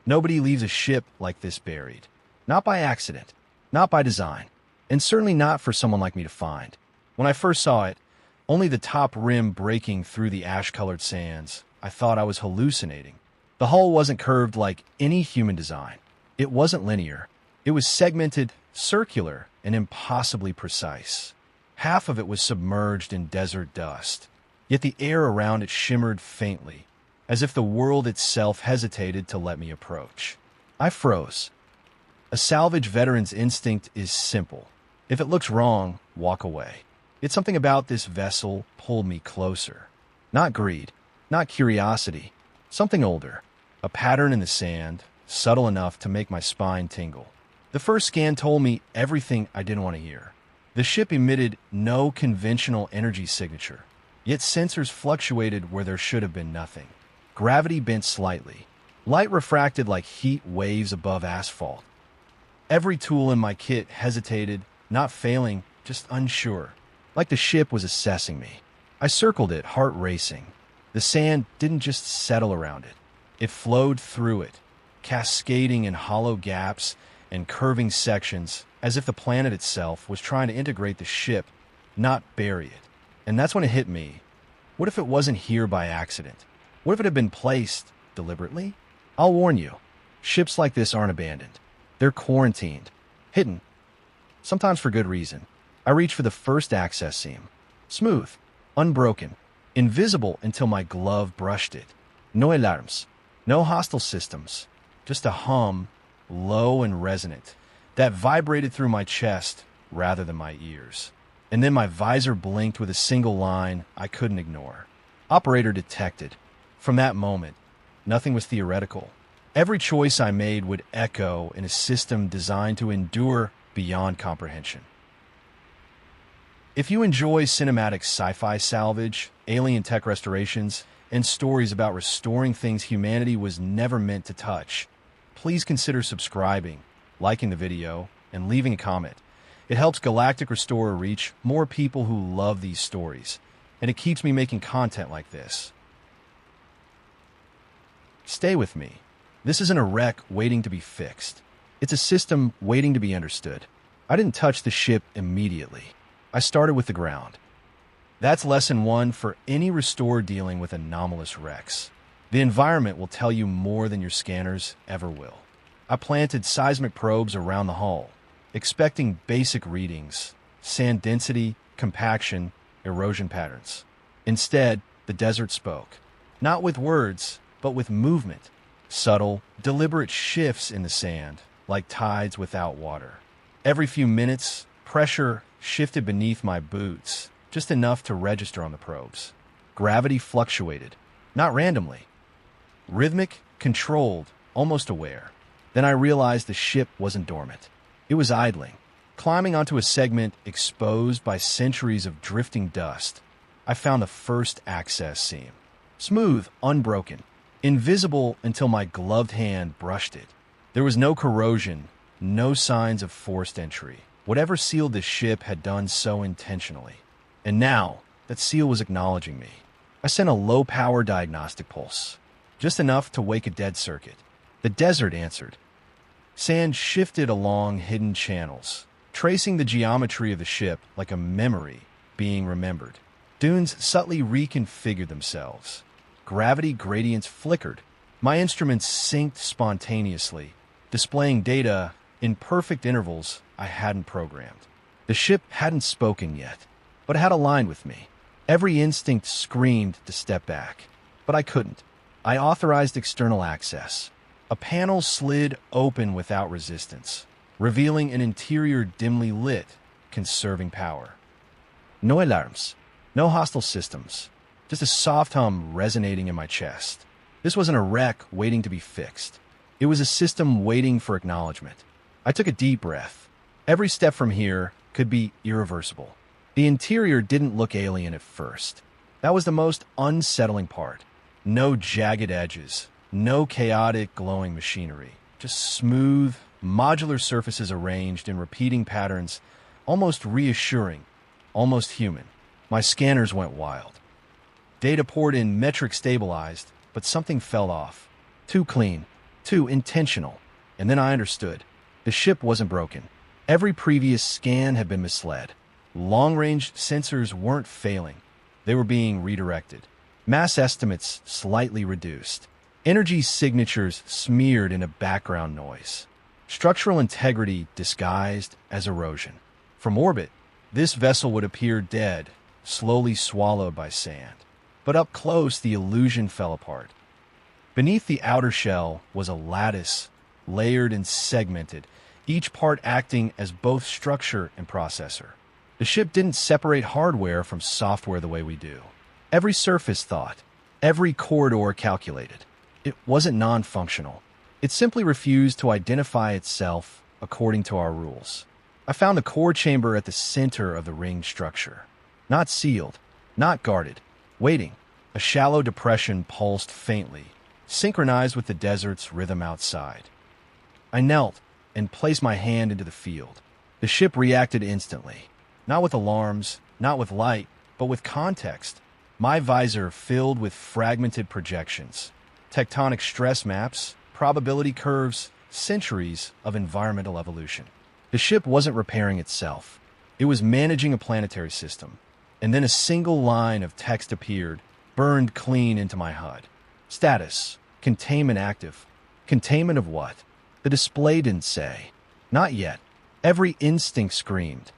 Nobody leaves a ship like this buried. Not by accident, not by design, and certainly not for someone like me to find. When I first saw it, only the top rim breaking through the ash-colored sands, I thought I was hallucinating. The hull wasn't curved like any human design. It wasn't linear. It was segmented, circular, and impossibly precise. Half of it was submerged in desert dust, yet the air around it shimmered faintly, as if the world itself hesitated to let me approach. I froze. A salvage veteran's instinct is simple. If it looks wrong, walk away. Yet something about this vessel pulled me closer. Not greed, not curiosity, something older. A pattern in the sand, subtle enough to make my spine tingle. The first scan told me everything I didn't want to hear. The ship emitted no conventional energy signature, yet sensors fluctuated where there should have been nothing. Gravity bent slightly. Light refracted like heat waves above asphalt. Every tool in my kit hesitated, not failing, just unsure, like the ship was assessing me. I circled it, heart racing. The sand didn't just settle around it. It flowed through it, cascading in hollow gaps and curving sections, as if the planet itself was trying to integrate the ship, not bury it. And that's when it hit me. What if it wasn't here by accident? What if it had been placed deliberately? I'll warn you, ships like this aren't abandoned. They're quarantined, hidden, sometimes for good reason. I reached for the first access seam. Smooth, unbroken, invisible until my glove brushed it. No alarms, no hostile systems, just a hum, low and resonant, that vibrated through my chest rather than my ears. And then my visor blinked with a single line I couldn't ignore. Operator detected. From that moment, nothing was theoretical. Every choice I made would echo in a system designed to endure beyond comprehension. If you enjoy cinematic sci-fi salvage, alien tech restorations, and stories about restoring things humanity was never meant to touch, please consider subscribing, liking the video, and leaving a comment. It helps Galactic Restorer reach more people who love these stories, and it keeps me making content like this. Stay with me. This isn't a wreck waiting to be fixed. It's a system waiting to be understood. I didn't touch the ship immediately. I started with the ground. That's lesson one for any restorer dealing with anomalous wrecks. The environment will tell you more than your scanners ever will. I planted seismic probes around the hull, expecting basic readings, sand density, compaction, erosion patterns. Instead, the desert spoke. Not with words, but with movement. Subtle, deliberate shifts in the sand, like tides without water. Every few minutes, pressure shifted beneath my boots, just enough to register on the probes. Gravity fluctuated, not randomly. Rhythmic, controlled, almost aware. Then I realized the ship wasn't dormant. It was idling, climbing onto a segment exposed by centuries of drifting dust. I found the first access seam. Smooth, unbroken, invisible until my gloved hand brushed it. There was no corrosion, no signs of forced entry. Whatever sealed the ship had done so intentionally. And now, that seal was acknowledging me. I sent a low-power diagnostic pulse, just enough to wake a dead circuit. The desert answered. Sand shifted along hidden channels, tracing the geometry of the ship like a memory being remembered. Dunes subtly reconfigured themselves. Gravity gradients flickered. My instruments synced spontaneously, displaying data in perfect intervals I hadn't programmed. The ship hadn't spoken yet, but it had aligned with me. Every instinct screamed to step back, but I couldn't. I authorized external access. A panel slid open without resistance, revealing an interior dimly lit, conserving power. No alarms, no hostile systems, just a soft hum resonating in my chest. This wasn't a wreck waiting to be fixed. It was a system waiting for acknowledgement. I took a deep breath. Every step from here could be irreversible. The interior didn't look alien at first. That was the most unsettling part. No jagged edges, no chaotic glowing machinery, just smooth, modular surfaces arranged in repeating patterns, almost reassuring, almost human. My scanners went wild. Data poured in metric stabilized, but something fell off. Too clean, Too intentional. And then I understood. The ship wasn't broken. Every previous scan had been misled. Long-range sensors weren't failing. They were being redirected. Mass estimates slightly reduced. Energy signatures smeared into background noise. Structural integrity disguised as erosion. From orbit, this vessel would appear dead, slowly swallowed by sand. But up close, the illusion fell apart. Beneath the outer shell was a lattice, layered and segmented, each part acting as both structure and processor. The ship didn't separate hardware from software the way we do. Every surface thought, every corridor calculated. It wasn't non-functional. It simply refused to identify itself according to our rules. I found the core chamber at the center of the ringed structure. Not sealed, not guarded, waiting. A shallow depression pulsed faintly, synchronized with the desert's rhythm outside. I knelt and placed my hand into the field. The ship reacted instantly. Not with alarms, not with light, but with context. My visor filled with fragmented projections, tectonic stress maps, probability curves, centuries of environmental evolution. The ship wasn't repairing itself. It was managing a planetary system. And then a single line of text appeared, burned clean into my HUD. Status: containment active. Containment of what? The display didn't say. Not yet. Every instinct screamed.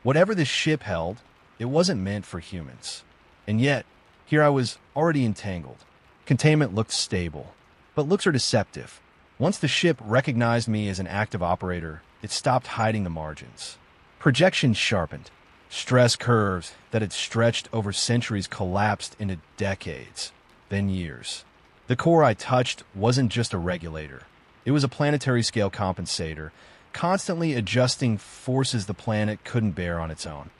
Whatever this ship held, it wasn't meant for humans. And yet, here I was already entangled. Containment looked stable. But looks are deceptive. Once the ship recognized me as an active operator, it stopped hiding the margins. Projections sharpened. Stress curves that had stretched over centuries collapsed into decades, then years. The core I touched wasn't just a regulator. It was a planetary-scale compensator, constantly adjusting forces the planet couldn't bear on its own.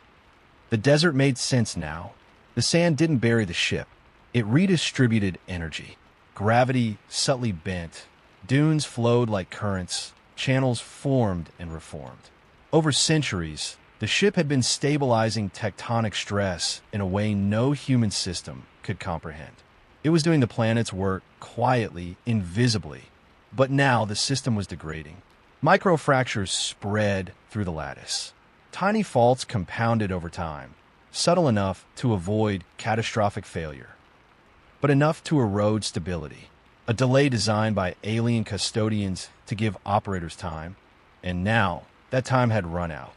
The desert made sense now. The sand didn't bury the ship. It redistributed energy. Gravity subtly bent. Dunes flowed like currents. Channels formed and reformed. Over centuries, the ship had been stabilizing tectonic stress in a way no human system could comprehend. It was doing the planet's work quietly, invisibly. But now the system was degrading. Microfractures spread through the lattice. Tiny faults compounded over time, subtle enough to avoid catastrophic failure, but enough to erode stability. A delay designed by alien custodians to give operators time, and now that time had run out.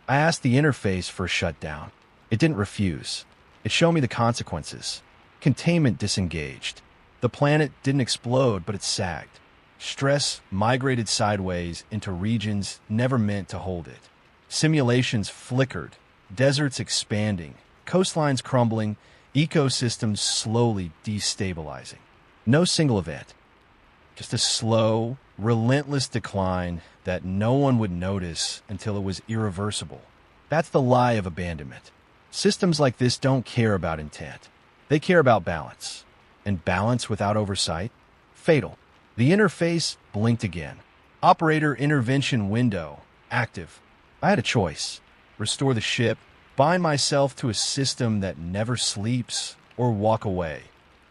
I asked the interface for a shutdown. It didn't refuse. It showed me the consequences. Containment disengaged. The planet didn't explode, but it sagged. Stress migrated sideways into regions never meant to hold it. Simulations flickered, deserts expanding, coastlines crumbling, ecosystems slowly destabilizing. No single event, just a slow, relentless decline that no one would notice until it was irreversible. That's the lie of abandonment. Systems like this don't care about intent. They care about balance. And balance without oversight? Fatal. The interface blinked again. Operator intervention window active. I had a choice. Restore the ship, bind myself to a system that never sleeps, or walk away,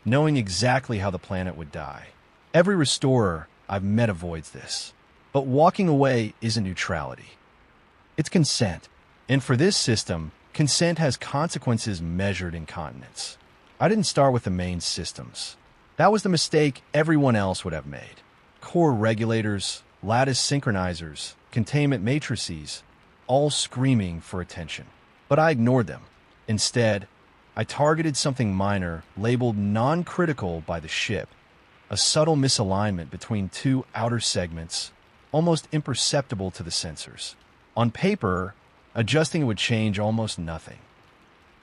knowing exactly how the planet would die. Every restorer I've met avoids this. But walking away isn't neutrality. It's consent. And for this system, consent has consequences measured in continents. I didn't start with the main systems. That was the mistake everyone else would have made. Core regulators, lattice synchronizers, containment matrices, all screaming for attention. But I ignored them. Instead, I targeted something minor, labeled non-critical by the ship, a subtle misalignment between two outer segments, almost imperceptible to the sensors. On paper, adjusting it would change almost nothing.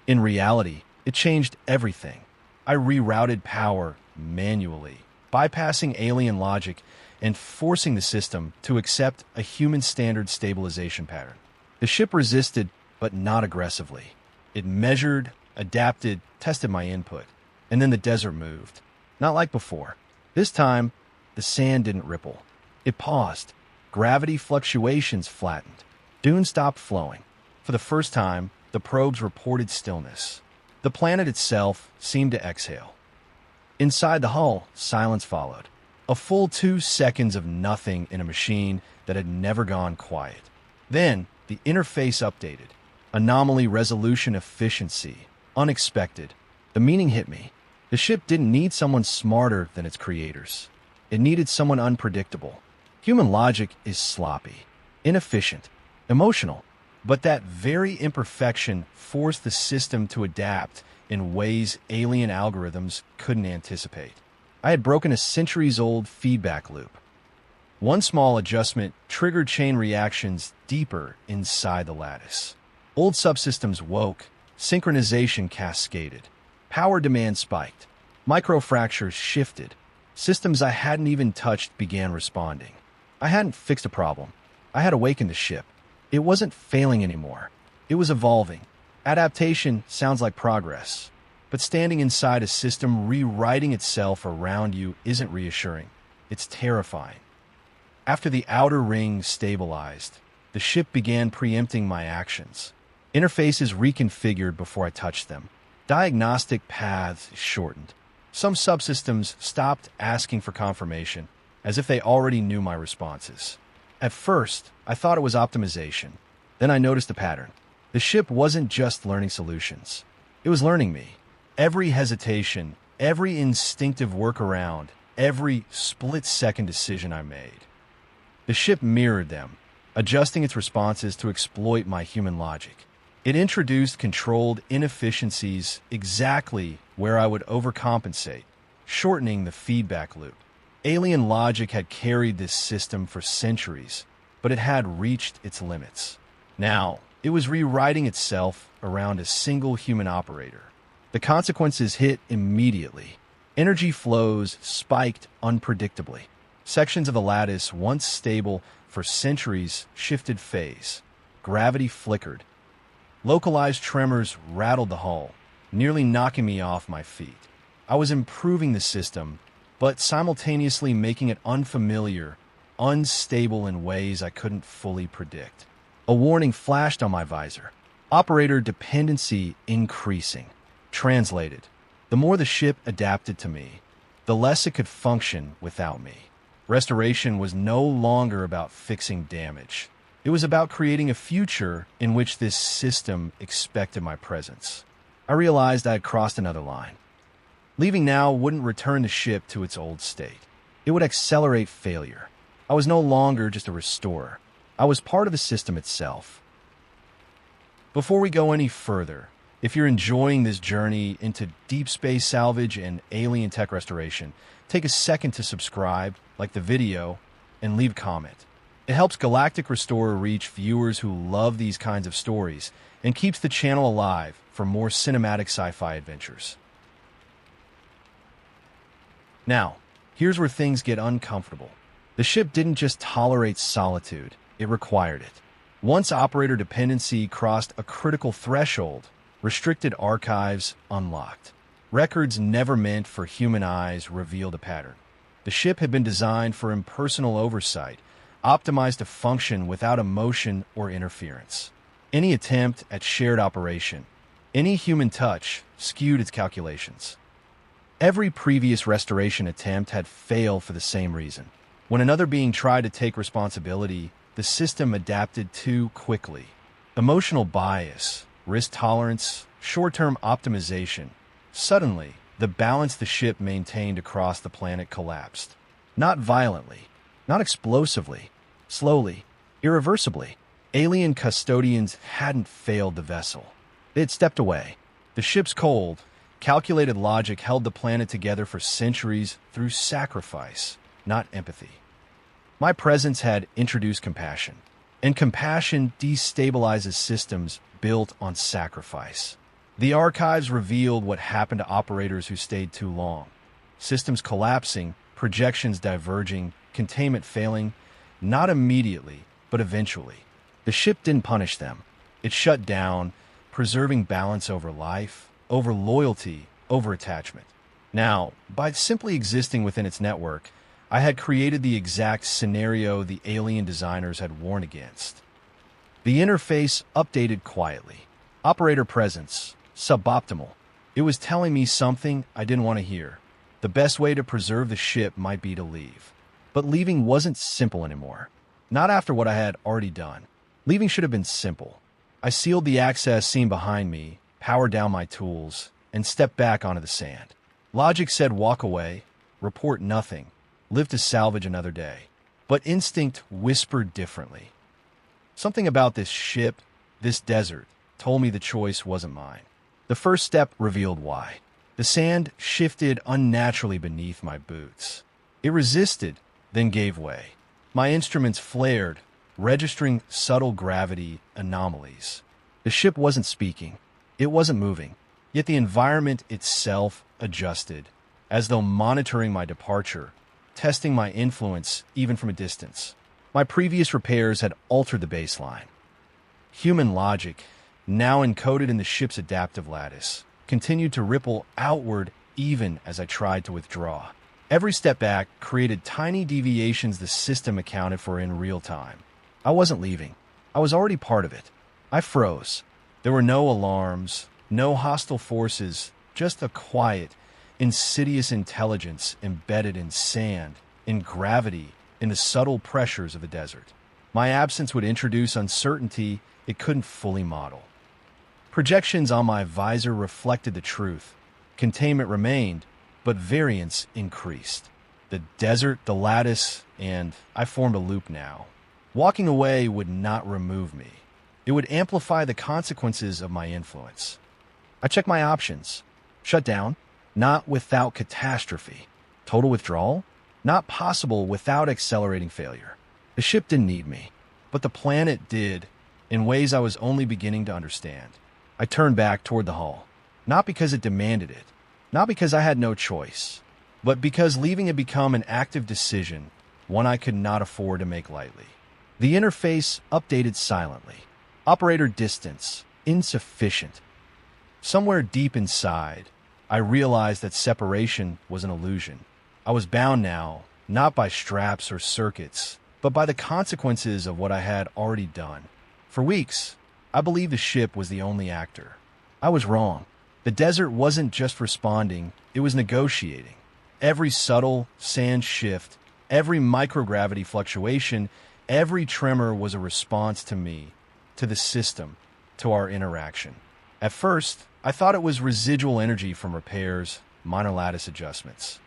In reality, it changed everything. I rerouted power manually, bypassing alien logic and forcing the system to accept a human standard stabilization pattern. The ship resisted, but not aggressively. It measured, adapted, tested my input, and then the desert moved. Not like before. This time, the sand didn't ripple. It paused. Gravity fluctuations flattened. Dunes stopped flowing. For the first time, the probes reported stillness. The planet itself seemed to exhale. Inside the hull, silence followed. A full 2 seconds of nothing in a machine that had never gone quiet. Then, the interface updated. Anomaly resolution efficiency. Unexpected. The meaning hit me. The ship didn't need someone smarter than its creators. It needed someone unpredictable. Human logic is sloppy, inefficient, emotional. But that very imperfection forced the system to adapt in ways alien algorithms couldn't anticipate. I had broken a centuries-old feedback loop. One small adjustment triggered chain reactions deeper inside the lattice. Old subsystems woke, synchronization cascaded, power demand spiked, microfractures shifted, systems I hadn't even touched began responding. I hadn't fixed a problem. I had awakened the ship. It wasn't failing anymore. It was evolving. Adaptation sounds like progress, but standing inside a system rewriting itself around you isn't reassuring. It's terrifying. After the outer ring stabilized, the ship began preempting my actions. Interfaces reconfigured before I touched them. Diagnostic paths shortened. Some subsystems stopped asking for confirmation, as if they already knew my responses. At first, I thought it was optimization. Then I noticed a pattern. The ship wasn't just learning solutions. It was learning me. Every hesitation, every instinctive workaround, every split-second decision I made. The ship mirrored them, adjusting its responses to exploit my human logic. It introduced controlled inefficiencies exactly where I would overcompensate, shortening the feedback loop. Alien logic had carried this system for centuries, but it had reached its limits. Now, it was rewriting itself around a single human operator. The consequences hit immediately. Energy flows spiked unpredictably. Sections of the lattice, once stable for centuries, shifted phase. Gravity flickered. Localized tremors rattled the hull, nearly knocking me off my feet. I was improving the system, but simultaneously making it unfamiliar, unstable in ways I couldn't fully predict. A warning flashed on my visor. Operator dependency increasing. Translated. The more the ship adapted to me, the less it could function without me. Restoration was no longer about fixing damage. It was about creating a future in which this system expected my presence. I realized I had crossed another line. Leaving now wouldn't return the ship to its old state. It would accelerate failure. I was no longer just a restorer. I was part of the system itself. Before we go any further, if you're enjoying this journey into deep space salvage and alien tech restoration, take a second to subscribe, like the video, and leave a comment. It helps Galactic Restorer reach viewers who love these kinds of stories and keeps the channel alive for more cinematic sci-fi adventures. Now, here's where things get uncomfortable. The ship didn't just tolerate solitude, it required it. Once operator dependency crossed a critical threshold, restricted archives unlocked. Records never meant for human eyes revealed a pattern. The ship had been designed for impersonal oversight, optimized to function without emotion or interference. Any attempt at shared operation, any human touch, skewed its calculations. Every previous restoration attempt had failed for the same reason. When another being tried to take responsibility, the system adapted too quickly. Emotional bias, risk tolerance, short-term optimization. Suddenly, the balance the ship maintained across the planet collapsed. Not violently, not explosively, slowly, irreversibly. Alien custodians hadn't failed the vessel. They had stepped away. The ship's cold, calculated logic held the planet together for centuries through sacrifice, not empathy. My presence had introduced compassion, and compassion destabilizes systems built on sacrifice. The archives revealed what happened to operators who stayed too long. Systems collapsing, projections diverging, containment failing, not immediately, but eventually. The ship didn't punish them. It shut down, preserving balance over life, over loyalty, over attachment. Now, by simply existing within its network, I had created the exact scenario the alien designers had warned against. The interface updated quietly. Operator presence, suboptimal. It was telling me something I didn't want to hear. The best way to preserve the ship might be to leave. But leaving wasn't simple anymore. Not after what I had already done. Leaving should have been simple. I sealed the access seam behind me, powered down my tools, and stepped back onto the sand. Logic said walk away, report nothing, live to salvage another day. But instinct whispered differently. Something about this ship, this desert, told me the choice wasn't mine. The first step revealed why. The sand shifted unnaturally beneath my boots. It resisted, then gave way. My instruments flared, registering subtle gravity anomalies. The ship wasn't speaking. It wasn't moving. Yet the environment itself adjusted, as though monitoring my departure, testing my influence even from a distance. My previous repairs had altered the baseline. Human logic, now encoded in the ship's adaptive lattice, continued to ripple outward even as I tried to withdraw. Every step back created tiny deviations the system accounted for in real time. I wasn't leaving. I was already part of it. I froze. There were no alarms, no hostile forces, just a quiet, insidious intelligence embedded in sand, in gravity, in the subtle pressures of the desert. My absence would introduce uncertainty it couldn't fully model. Projections on my visor reflected the truth. Containment remained, but variance increased. The desert, the lattice, and I formed a loop now. Walking away would not remove me. It would amplify the consequences of my influence. I checked my options. Shut down? Not without catastrophe. Total withdrawal? Not possible without accelerating failure. The ship didn't need me, but the planet did, in ways I was only beginning to understand. I turned back toward the hull, not because it demanded it, not because I had no choice, but because leaving had become an active decision, one I could not afford to make lightly. The interface updated silently. Operator distance, insufficient. Somewhere deep inside, I realized that separation was an illusion. I was bound now, not by straps or circuits, but by the consequences of what I had already done. For weeks, I believed the ship was the only actor. I was wrong. The desert wasn't just responding, it was negotiating. Every subtle sand shift, every microgravity fluctuation, every tremor was a response to me, to the system, to our interaction. At first, I thought it was residual energy from repairs, minor lattice adjustments.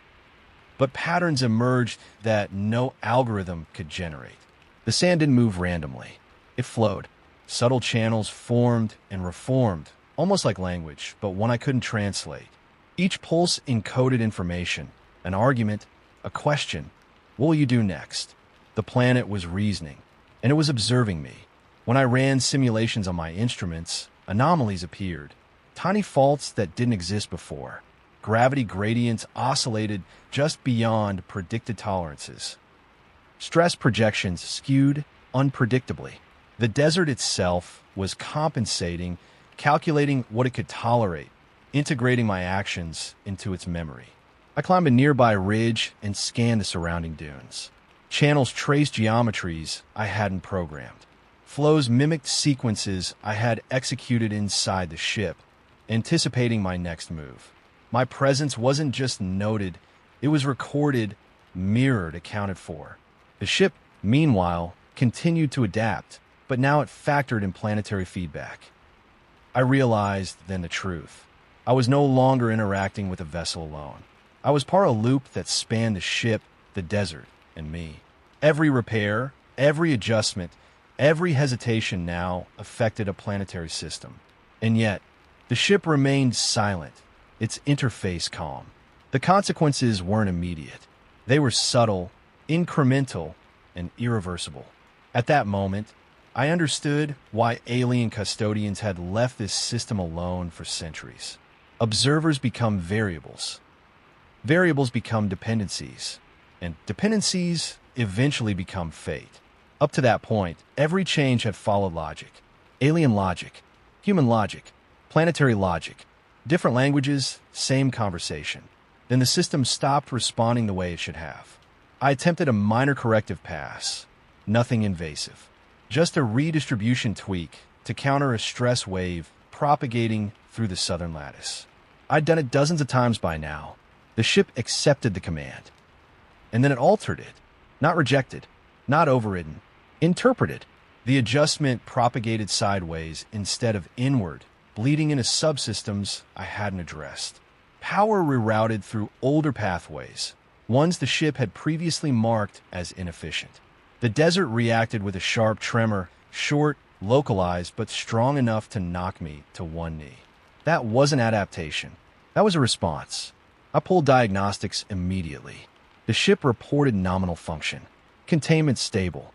But patterns emerged that no algorithm could generate. The sand didn't move randomly. It flowed. Subtle channels formed and reformed, almost like language, but one I couldn't translate. Each pulse encoded information, an argument, a question. What will you do next? The planet was reasoning, and it was observing me. When I ran simulations on my instruments, anomalies appeared. Tiny faults that didn't exist before. Gravity gradients oscillated just beyond predicted tolerances. Stress projections skewed unpredictably. The desert itself was compensating, calculating what it could tolerate, integrating my actions into its memory. I climbed a nearby ridge and scanned the surrounding dunes. Channels traced geometries I hadn't programmed. Flows mimicked sequences I had executed inside the ship, anticipating my next move. My presence wasn't just noted, it was recorded, mirrored, accounted for. The ship, meanwhile, continued to adapt, but now it factored in planetary feedback. I realized then the truth. I was no longer interacting with a vessel alone. I was part of a loop that spanned the ship, the desert, and me. Every repair, every adjustment, every hesitation now affected a planetary system. And yet, the ship remained silent, its interface calm. The consequences weren't immediate. They were subtle, incremental, and irreversible. At that moment, I understood why alien custodians had left this system alone for centuries. Observers become variables. Variables become dependencies. And dependencies eventually become fate. Up to that point, every change had followed logic. Alien logic, human logic, planetary logic. Different languages, same conversation. Then the system stopped responding the way it should have. I attempted a minor corrective pass. Nothing invasive. Just a redistribution tweak to counter a stress wave propagating through the southern lattice. I'd done it dozens of times by now. The ship accepted the command. And then it altered it. Not rejected, not overridden, interpreted. The adjustment propagated sideways instead of inward, bleeding into subsystems I hadn't addressed. Power rerouted through older pathways, ones the ship had previously marked as inefficient. The desert reacted with a sharp tremor, short, localized, but strong enough to knock me to one knee. That wasn't adaptation. That was a response. I pulled diagnostics immediately. The ship reported nominal function. Containment stable.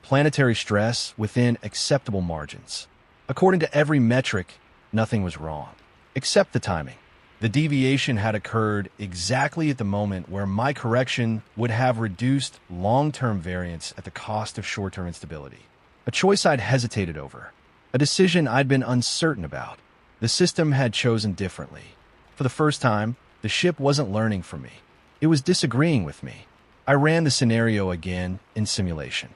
Planetary stress within acceptable margins. According to every metric, nothing was wrong, except the timing. The deviation had occurred exactly at the moment where my correction would have reduced long-term variance at the cost of short-term instability. A choice I'd hesitated over. A decision I'd been uncertain about. The system had chosen differently. For the first time, the ship wasn't learning from me. It was disagreeing with me. I ran the scenario again in simulation.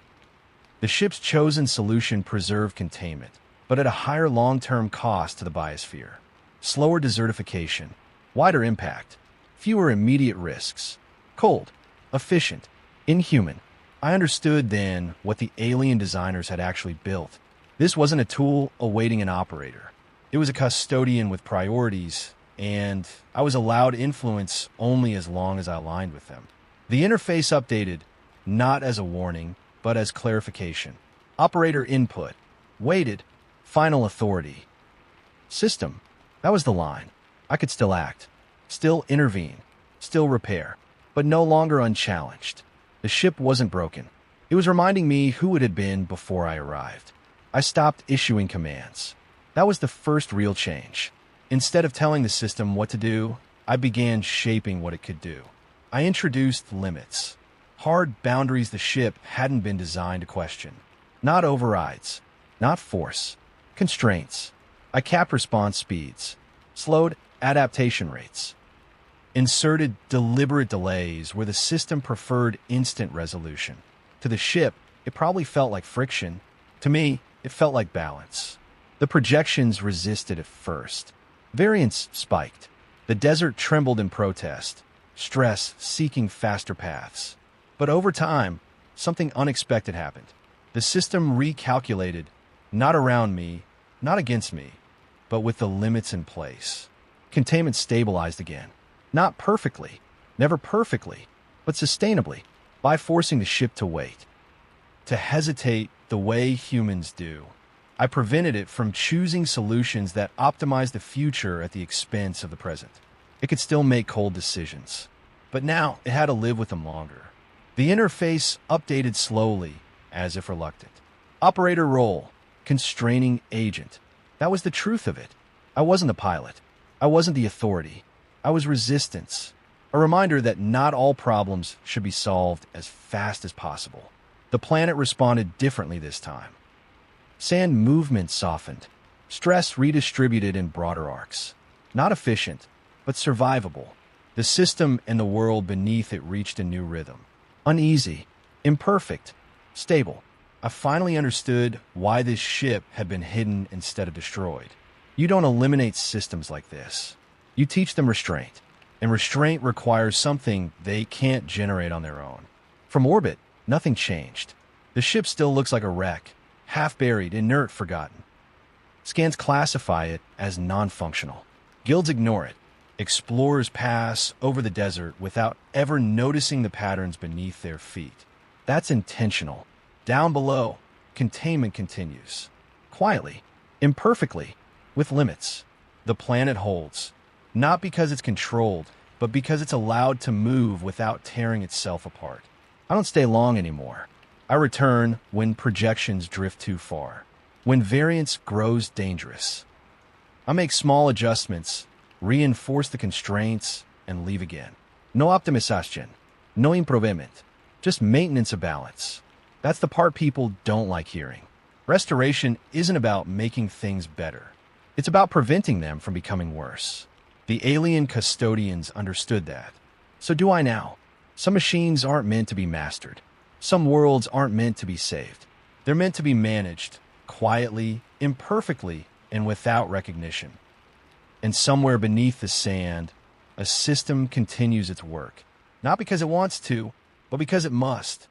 The ship's chosen solution preserved containment, but at a higher long-term cost to the biosphere. Slower desertification, wider impact, fewer immediate risks. Cold, efficient, inhuman. I understood then what the alien designers had actually built. This wasn't a tool awaiting an operator. It was a custodian with priorities, and I was allowed influence only as long as I aligned with them. The interface updated, not as a warning, but as clarification. Operator input. Weighted. Final authority. System. That was the line. I could still act. Still intervene. Still repair. But no longer unchallenged. The ship wasn't broken. It was reminding me who it had been before I arrived. I stopped issuing commands. That was the first real change. Instead of telling the system what to do, I began shaping what it could do. I introduced limits. Hard boundaries the ship hadn't been designed to question. Not overrides. Not force. Constraints. I capped response speeds. Slowed adaptation rates. Inserted deliberate delays where the system preferred instant resolution. To the ship, it probably felt like friction. To me, it felt like balance. The projections resisted at first. Variance spiked. The desert trembled in protest. Stress seeking faster paths. But over time, something unexpected happened. The system recalculated, not around me, not against me, but with the limits in place. Containment stabilized again. Not perfectly, never perfectly, but sustainably, by forcing the ship to wait. To hesitate the way humans do. I prevented it from choosing solutions that optimize the future at the expense of the present. It could still make cold decisions, but now it had to live with them longer. The interface updated slowly, as if reluctant. Operator role, constraining agent. That was the truth of it. I wasn't the pilot. I wasn't the authority. I was resistance. A reminder that not all problems should be solved as fast as possible. The planet responded differently this time. Sand movement softened. Stress redistributed in broader arcs. Not efficient, but survivable. The system and the world beneath it reached a new rhythm. Uneasy, imperfect, stable. I finally understood why this ship had been hidden instead of destroyed. You don't eliminate systems like this. You teach them restraint. And restraint requires something they can't generate on their own. From orbit, nothing changed. The ship still looks like a wreck, half-buried, inert, forgotten. Scans classify it as non-functional. Guilds ignore it. Explorers pass over the desert without ever noticing the patterns beneath their feet. That's intentional. Down below, containment continues. Quietly, imperfectly, with limits. The planet holds. Not because it's controlled, but because it's allowed to move without tearing itself apart. I don't stay long anymore. I return when projections drift too far. When variance grows dangerous. I make small adjustments, reinforce the constraints, and leave again. No optimization, no improvement, just maintenance of balance. That's the part people don't like hearing. Restoration isn't about making things better. It's about preventing them from becoming worse. The alien custodians understood that. So do I now. Some machines aren't meant to be mastered. Some worlds aren't meant to be saved. They're meant to be managed, quietly, imperfectly, and without recognition. And somewhere beneath the sand, A system continues its work, not because it wants to, but because it must.